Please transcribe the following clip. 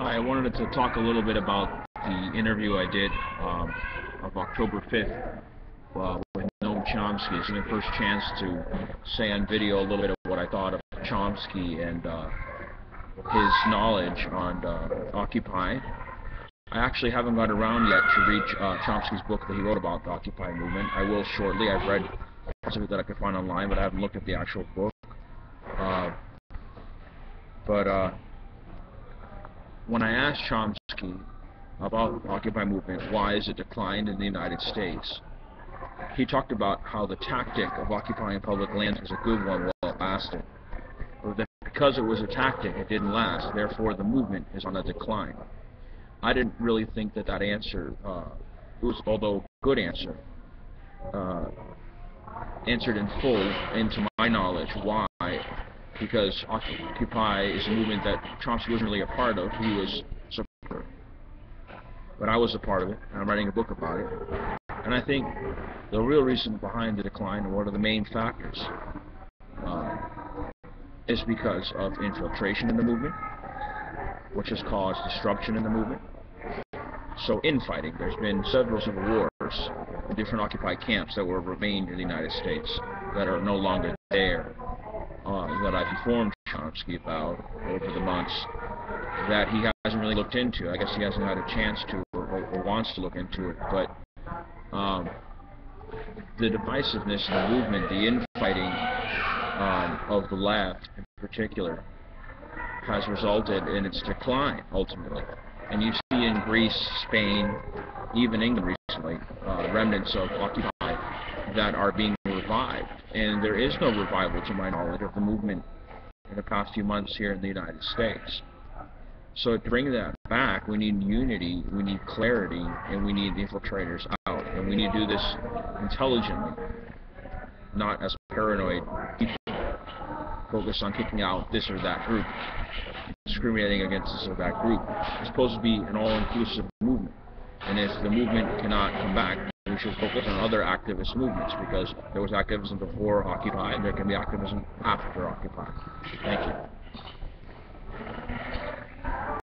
Hi, I wanted to talk a little bit about the interview I did of October 5th with Noam Chomsky. It's my first chance to say on video a little bit of what I thought of Chomsky and his knowledge on Occupy. I actually haven't got around yet to read Chomsky's book that he wrote about the Occupy movement. I will shortly. I've read parts of it that I could find online, but I haven't looked at the actual book. When I asked Chomsky about the Occupy movement, why has it declined in the United States, he talked about how the tactic of occupying public lands was a good one while it lasted. Or that because it was a tactic, it didn't last, therefore the movement is on a decline. I didn't really think that answer, although a good answer, answered in full into my knowledge. Why? Because Occupy is a movement that Chomsky wasn't really a part of. He was a supporter. But I was a part of it, and I'm writing a book about it. And I think the real reason behind the decline, and one of the main factors, is because of infiltration in the movement, which has caused disruption in the movement. So infighting. There's been several civil wars in different Occupy camps that were remained in the United States that are no longer there. That I've informed Chomsky about over the months that he hasn't really looked into. I guess he hasn't had a chance to or wants to look into it. But the divisiveness in the movement, the infighting of the left in particular, has resulted in its decline ultimately. And you see in Greece, Spain, even England recently, remnants of Occupy that are being revived. And there is no revival, to my knowledge, of the movement in the past few months here in the United States. So to bring that back, we need unity, we need clarity, and we need the infiltrators out. And we need to do this intelligently, not as paranoid people focused on kicking out this or that group, discriminating against this or that group. It's supposed to be an all-inclusive movement. And if the movement cannot come back, we should focus on other activist movements, because there was activism before Occupy and there can be activism after Occupy. Thank you.